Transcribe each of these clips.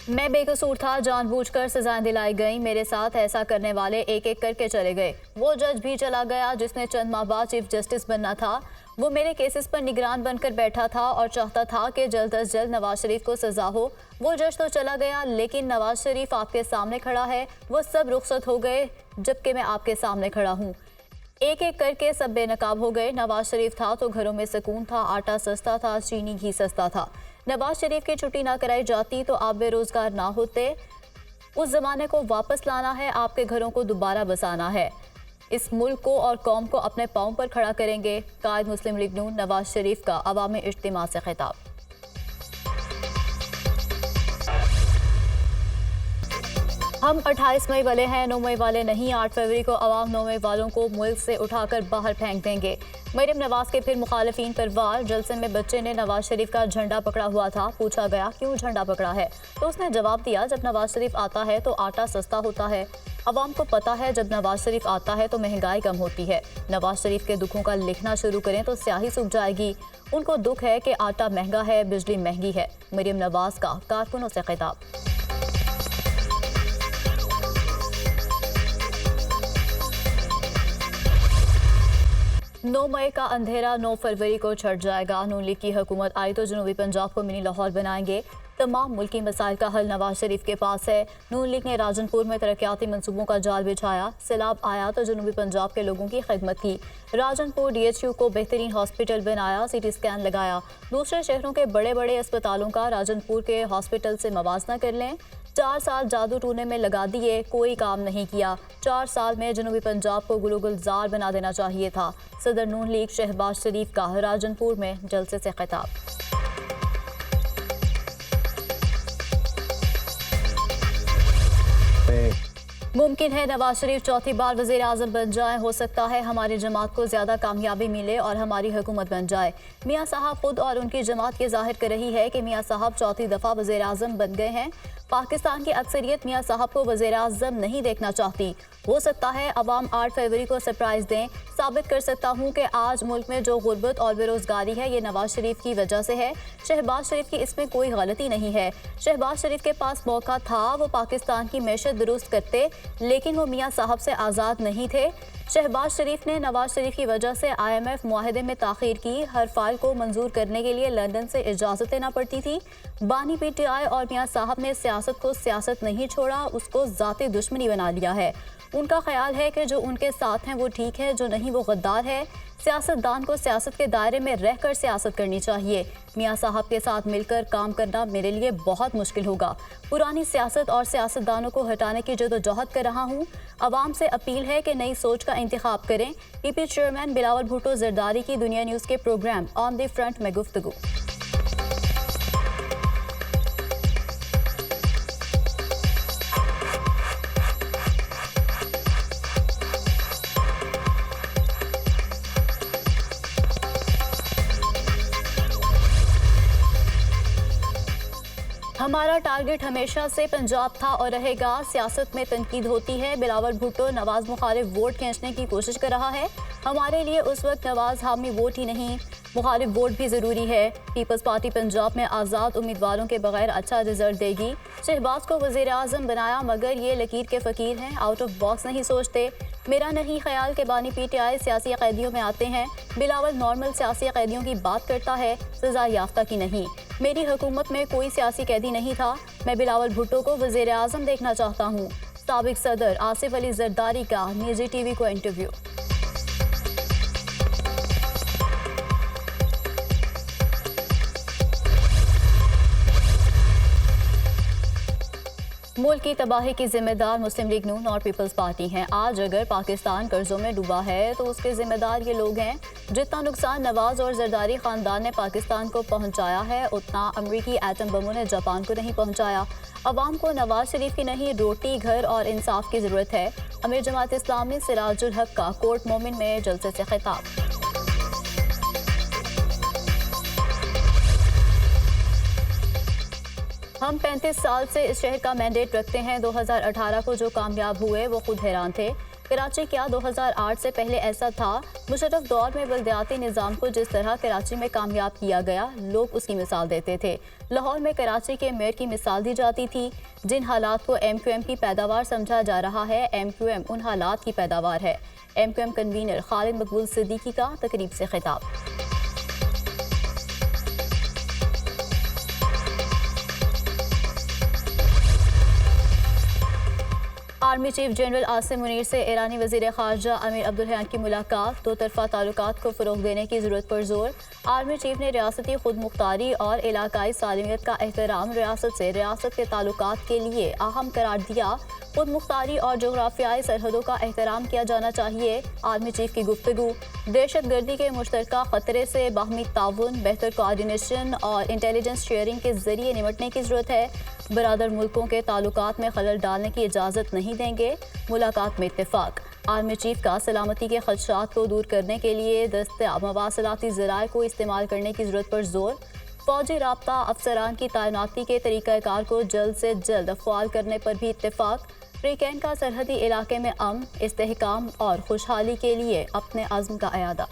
मैं बेकसूर था, जानबूझकर सजाएं दिलाई गई। मेरे साथ ऐसा करने वाले एक एक करके चले गए। वो जज भी चला गया जिसने चंद माह बाद चीफ जस्टिस बनना था। वो मेरे केसेस पर निगरान बनकर बैठा था और चाहता था कि जल्द अज जल्द नवाज शरीफ को सजा हो। वो जज तो चला गया, लेकिन नवाज शरीफ आपके सामने खड़ा है। वो सब रुखसत हो गए जबकि मैं आपके सामने खड़ा हूँ। एक एक करके सब बेनकाब हो गए। नवाज शरीफ था तो घरों में सुकून था, आटा सस्ता था, चीनी घी सस्ता था। नवाज शरीफ की छुट्टी ना कराई जाती तो आप बेरोजगार ना होते। उस जमाने को वापस लाना है, आपके घरों को दोबारा बसाना है। इस मुल्क को और कौम को अपने पांव पर खड़ा करेंगे। कायद मुस्लिम लीग नून नवाज शरीफ का अवामी इज्तिमा से खिताब। हम 28 मई वाले हैं, 9 मई वाले नहीं। 8 फरवरी को अवाम 9 मई वालों को मुल्क से उठाकर बाहर फेंक देंगे। मरियम नवाज के फिर मुखालिफिन पर वार। जलसे में बच्चे ने नवाज शरीफ का झंडा पकड़ा हुआ था। पूछा गया क्यों झंडा पकड़ा है, तो उसने जवाब दिया जब नवाज शरीफ आता है तो आटा सस्ता होता है। अवाम को पता है जब नवाज शरीफ आता है तो महंगाई कम होती है। नवाज शरीफ के दुखों का लिखना शुरू करें तो स्याही सूख जाएगी। उनको दुख है कि आटा महंगा है, बिजली महंगी है। मरियम नवाज का कारकुनों से खिताब। नौ मई का अंधेरा 9 फरवरी को छट जाएगा। नून लीग की हुकूमत आई तो जनूबी पंजाब को मिनी लाहौर बनाएंगे। तमाम मुल्की मसाइल का हल नवाज शरीफ के पास है। नून लीग ने राजनपुर में तरक्याती मंसूबों का जाल बिछाया। सैलाब आया तो जनूबी पंजाब के लोगों की खिदमत की। राजनपुर DHU को बेहतरीन हॉस्पिटल बनाया, CT स्कैन लगाया। दूसरे शहरों के बड़े बड़े अस्पतालों का राजनपुर के हॉस्पिटल से मवाजना कर लें। 4 साल जादू टूने में लगा दिए, कोई काम नहीं किया। 4 साल में जनूबी पंजाब को गुलजार बना देना चाहिए था। सदर नून लीग शहबाज शरीफ का राजनपुर में जलसे से खिताब। मुमकिन है नवाज शरीफ चौथी बार वज़ीर आज़म बन जाए। हो सकता है हमारी जमात को ज़्यादा कामयाबी मिले और हमारी हुकूमत बन जाए। मियाँ साहब खुद और उनकी जमात ये जाहिर कर रही है कि मियाँ साहब चौथी दफ़ा वज़ीर आज़म बन गए हैं। पाकिस्तान की अक्सरियत मियाँ साहब को वज़ीर आज़म नहीं देखना चाहती। हो सकता है अवाम 8 फरवरी को सरप्राइज़ दें। साबित कर सकता हूँ कि आज मुल्क में जो गुर्बत और बेरोज़गारी है ये नवाज शरीफ की वजह से है। शहबाज शरीफ की इसमें कोई गलती नहीं है। शहबाज शरीफ के पास मौका था, वो पाकिस्तान की मैशत दुरुस्त करते, लेकिन वो मियाँ साहब से आज़ाद नहीं थे। शहबाज शरीफ ने नवाज शरीफ की वजह से IMF मुआहदे में ताख़ीर की। हर फाइल को मंजूर करने के लिए लंदन से इजाज़त लेना पड़ती थी। बानी PTI और मियाँ साहब ने सियासत को सियासत नहीं छोड़ा, उसको ज़ाती दुश्मनी बना लिया है। उनका ख्याल है कि जो उनके साथ हैं वो ठीक है, जो नहीं वो गद्दार है। सियासतदान को सियासत के दायरे में रहकर सियासत करनी चाहिए। मियाँ साहब के साथ मिलकर काम करना मेरे लिए बहुत मुश्किल होगा। पुरानी सियासत और सियासतदानों को हटाने की जदोजहद कर रहा हूँ। अवाम से अपील है कि नई सोच का इंतखाब करें। PP चेयरमैन बिलावल भुट्टो जरदारी की दुनिया न्यूज़ के प्रोग्राम ऑन द फ्रंट में गुफ्तगू। हमारा टारगेट हमेशा से पंजाब था और रहेगा। सियासत में तनकीद होती है। बिलावल भुट्टो नवाज मुखालिफ वोट खींचने की कोशिश कर रहा है। हमारे लिए उस वक्त नवाज हामी वोट ही नहीं, मुखालिफ वोट भी ज़रूरी है। पीपल्स पार्टी पंजाब में आज़ाद उम्मीदवारों के बगैर अच्छा रिजल्ट देगी। शहबाज को वज़ीर आज़म बनाया मगर ये लकीर के फ़कीर हैं, आउट ऑफ बॉक्स नहीं सोचते। मेरा नहीं ख्याल कि बानी PTI सियासी कैदियों में आते हैं। बिलावल नॉर्मल सियासी कैदियों की बात करता है, सज़ा याफ्ता की नहीं। मेरी हुकूमत में कोई सियासी कैदी नहीं था। मैं बिलावल भुट्टो को वज़ीर आज़म देखना चाहता हूँ। साबिक सदर आसिफ अली जरदारी का निजी TV को इंटरव्यू। मुल्क की तबाही की जिम्मेदार मुस्लिम लीग नून और पीपल्स पार्टी हैं। आज अगर पाकिस्तान कर्जों में डूबा है तो उसके जिम्मेदार ये लोग हैं। जितना नुकसान नवाज और जरदारी खानदान ने पाकिस्तान को पहुंचाया है उतना अमरीकी एटम बमों ने जापान को नहीं पहुंचाया। अवाम को नवाज शरीफ की नहीं, रोटी, घर और इंसाफ की ज़रूरत है। अमीर जमात इस्लामी सिराजुल हक का कोर्ट मोमिन में जलसे से खिताब। हम 35 साल से इस शहर का मैंडेट रखते हैं। 2018 को जो कामयाब हुए वो खुद हैरान थे। कराची क्या 2008 से पहले ऐसा था? मुशर्रफ दौर में बल्दियाती निज़ाम को जिस तरह कराची में कामयाब किया गया, लोग उसकी मिसाल देते थे। लाहौर में कराची के मेयर की मिसाल दी जाती थी। जिन हालात को MQM की पैदावार समझा जा रहा है, MQM उन हालात की पैदावार है। MQM कन्वीनर खालिद मकबूल सिद्दीकी का तकरीब से खिताब। Army chief general Asim Munir से ईरानी वज़ीर ख़ारजा अमीर अब्दुल्लाहियान की मुलाकात। दो तरफ़ा ताल्लुकात को फ़रोग़ देने की ज़रूरत पर जोर। आर्मी चीफ ने रियासती खुद मुख्तारी और इलाकाई सालिमियत का एहतराम रियासत से रियासत के ताल्लुकात के लिए अहम करार दिया। खुद मुख्तारी और जोग्राफियाई सरहदों का एहतराम किया जाना चाहिए। आर्मी चीफ की गुफ्तगू। दहशत गर्दी के मुश्तरका ख़तरे से बाहमी ताउन, बेहतर कोऑर्डिनेशन और इंटेलिजेंस शेयरिंग के ज़रिए निपटने की ज़रूरत है। बरादर मुल्कों के ताल्लुकात में खलल डालने की इजाज़त नहीं देंगे। मुलाकात में इत्तेफाक। आर्मी चीफ का सलामती के खदशात को दूर करने के लिए दस्तयाब मवासलाती ज़राए को इस्तेमाल करने की ज़रूरत पर जोर। फौजी राब्ता अफसरान की तैनाती के तरीक़ाकार को जल्द से जल्द फ़आल करने पर भी इत्तेफाक। प्री कैंट का सरहदी इलाके में अमन, इस्तेहकाम और खुशहाली के लिए अपने अज़्म का अयादा।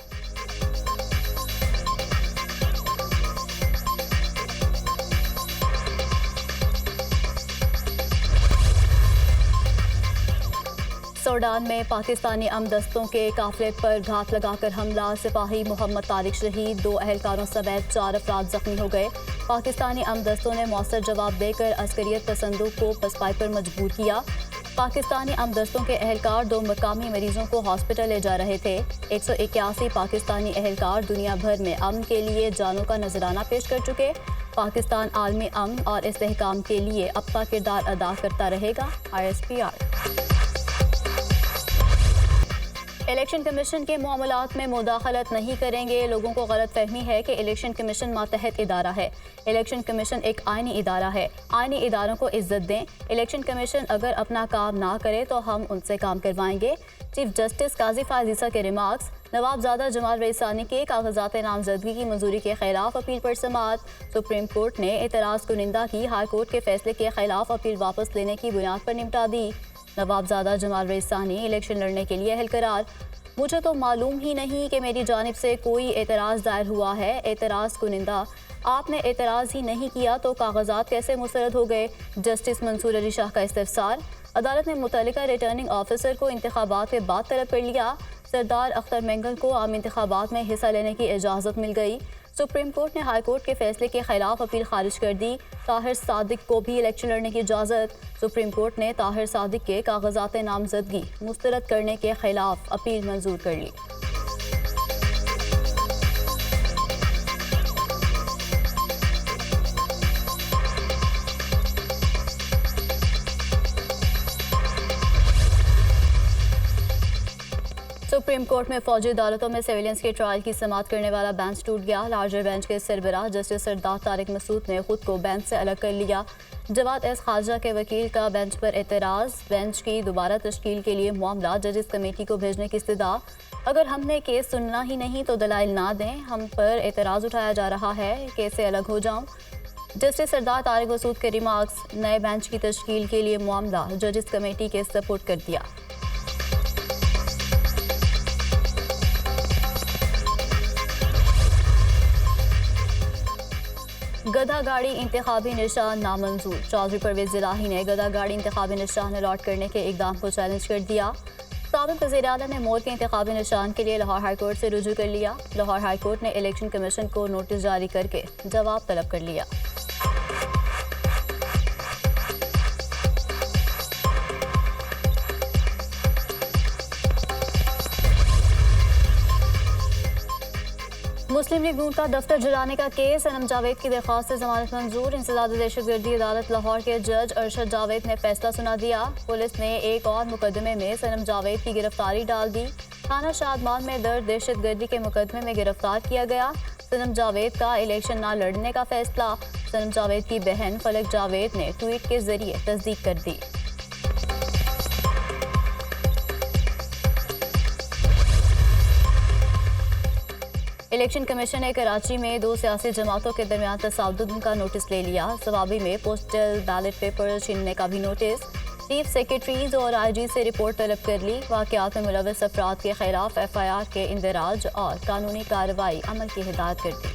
सूडान में पाकिस्तानी अमदस्तों के काफिले पर घात लगाकर हमला। सिपाही मोहम्मद तारिक शहीद, 2 अहलकारों समेत 4 अफराद जख्मी हो गए। पाकिस्तानी अमदस्तों ने मौसर जवाब देकर अस्करियत पसंदों को पसपाई पर मजबूर किया। पाकिस्तानी अमदस्तों के अहलकार 2 मकामी मरीजों को हॉस्पिटल ले जा रहे थे। 181 पाकिस्तानी अहलकार दुनिया भर में अमन के लिए जानों का नजराना पेश कर चुके। पाकिस्तान आलमी अमन और इस्तेहकाम के लिए अपना किरदार अदा करता रहेगा। ISPR। इलेक्शन कमीशन के मामलात में मुदाखलत नहीं करेंगे। लोगों को गलत फहमी है कि इलेक्शन कमीशन मातहत इदारा है। इलेक्शन कमीशन एक आइनी इदारा है। आइनी इदारों को इज्जत दें। इलेक्शन कमीशन अगर अपना काम ना करे तो हम उनसे काम करवाएंगे। चीफ जस्टिस काजी फायज़ ईसा के रिमार्क्स। नवाबजादा जमाल रईसानी के कागजात नामजदगी की मंजूरी के खिलाफ अपील पर समाअत। सुप्रीम कोर्ट ने एतराज़ कुनिंदा की हाई कोर्ट के फैसले के खिलाफ अपील वापस लेने की बुनियाद पर निपटा दी। नवाबजादा जमाल रईसानी इलेक्शन लड़ने के लिए अहल करार। मुझे तो मालूम ही नहीं कि मेरी जानिब से कोई एतराज़ दायर हुआ है। एतराज़ कुनिंदा, आपने एतराज़ ही नहीं किया तो कागजात कैसे मुस्तरद हो गए? जस्टिस मंसूर अली शाह का इस्तिफसार। अदालत ने मुतल्लिका रिटर्निंग ऑफिसर को इंतखाबात में बाद तलब कर लिया। सरदार अख्तर मेंगल को आम इंतखाबात में हिस्सा लेने की इजाज़त मिल गई। सुप्रीम कोर्ट ने हाई कोर्ट के फैसले के खिलाफ अपील खारिज कर दी। ताहिर सादिक को भी इलेक्शन लड़ने की इजाज़त। सुप्रीम कोर्ट ने ताहिर सादिक के कागजात नामजदगी मुस्तरद करने के खिलाफ अपील मंजूर कर ली। सुप्रीम कोर्ट में फौजी अदालतों में सिविलियंस के ट्रायल की समाअत करने वाला बेंच टूट गया। लार्जर बेंच के सरबराह जस्टिस सरदार तारिक मसूद ने खुद को बेंच से अलग कर लिया। जवाद एस खारजा के वकील का बेंच पर एतराज़। बेंच की दोबारा तश्कील के लिए मामला जजेस कमेटी को भेजने की इस्तदा। अगर हमने केस सुनना ही नहीं तो दलाइल ना दें। हम पर एतराज़ उठाया जा रहा है, केस से अलग हो जाऊं। जस्टिस सरदार तारिक मसूद के रिमार्क्स। नए बेंच की तश्कील के लिए मामला जजेस कमेटी के सपोर्ट कर दिया। गधा गाड़ी इंतखाबी निशान नामंजूर। चौधरी परवेज जिलाही ने गधा गाड़ी इंतखाबी निशान अलॉट करने के इकदाम को चैलेंज कर दिया। साबिक़ वज़ीर-ए-आला ने मोर के इंतखाबी निशान के लिए लाहौर हाई कोर्ट से रुजू कर लिया। लाहौर हाई कोर्ट ने इलेक्शन कमीशन को नोटिस जारी करके जवाब तलब कर लिया। मुस्लिम लीग नून का दफ्तर जलाने का केस। सनम जावेद की दरख्वास्त से जमानत मंजूर। इंसदाद दहशतगर्दी अदालत लाहौर के जज अरशद जावेद ने फैसला सुना दिया। पुलिस ने एक और मुकदमे में सनम जावेद की गिरफ्तारी डाल दी। थाना शादमान में दर्ज दहशतगर्दी के मुकदमे में गिरफ्तार किया गया। सनम जावेद का इलेक्शन न लड़ने का फैसला। सनम जावेद की बहन फलक जावेद ने ट्वीट के जरिए तस्दीक कर दी। इलेक्शन कमीशन ने कराची में 2 सियासी जमातों के दरमियान तसादुम का नोटिस ले लिया। सवाबी में पोस्टल बैलेट पेपर छीनने का भी नोटिस। चीफ सेक्रेटरीज और आईजी से रिपोर्ट तलब कर ली। वाक़यात में मुलव्वस अफराद के खिलाफ FIR के इंदराज और कानूनी कार्रवाई अमल की हिदायत कर दी।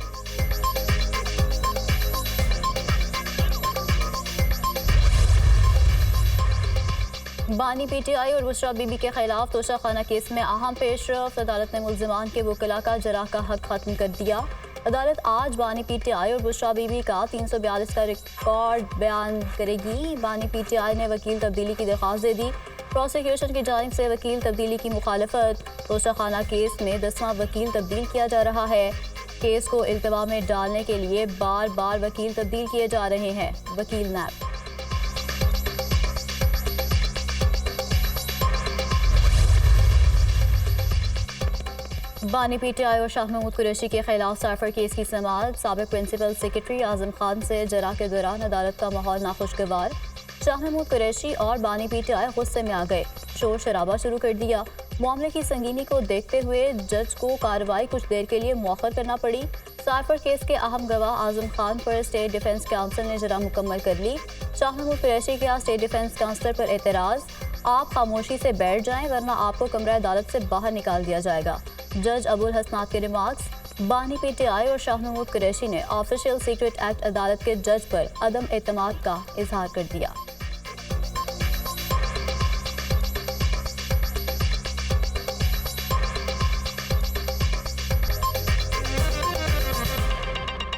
बानी PTI और बुशरा बीबी के खिलाफ तोशाखाना केस में अहम पेशरफ। अदालत ने मुल्जिमान के वकला का जरा का हक खत्म कर दिया। अदालत आज बानी PTI और बुशरा बीबी का 342 का रिकॉर्ड बयान करेगी। बानी PTI ने वकील तब्दीली की दरख्वास्त दे दी। प्रोसिक्यूशन की जानिब से वकील तब्दीली की मुखालफत। तोशाखाना केस में 10वां वकील तब्दील किया जा रहा है। केस को इल्तवा में डालने के लिए बार बार वकील तब्दील किए जा रहे हैं। वकील नैब बानी PTI और शाह महमूद कुरैशी के खिलाफ साइफर केस की समाअत। साबिक प्रिंसिपल सेक्रेटरी आजम खान से जरा के दौरान अदालत का माहौल नाखुशगवार। शाह महमूद कुरैशी और बानी PTI गुस्से में आ गए, शोर शराबा शुरू कर दिया। मामले की संगीनी को देखते हुए जज को कार्रवाई कुछ देर के लिए मौखर करना पड़ी। साइफर केस के अहम गवाह आजम खान पर स्टेट डिफेंस काउंसिल ने जरा मुकम्मल कर ली। शाह महमूद कुरैशी के स्टेट डिफेंस काउंसिलर पर एतराज़। आप खामोशी से बैठ जाएं वरना आपको कमरा अदालत से बाहर निकाल दिया जाएगा। जज अबुल हसनात के रिमार्क्स। बानी PTI और शाह महमूद कुरैशी ने ऑफिशियल सीक्रेट एक्ट अदालत के जज पर अदम एतमाद का इजहार कर दिया।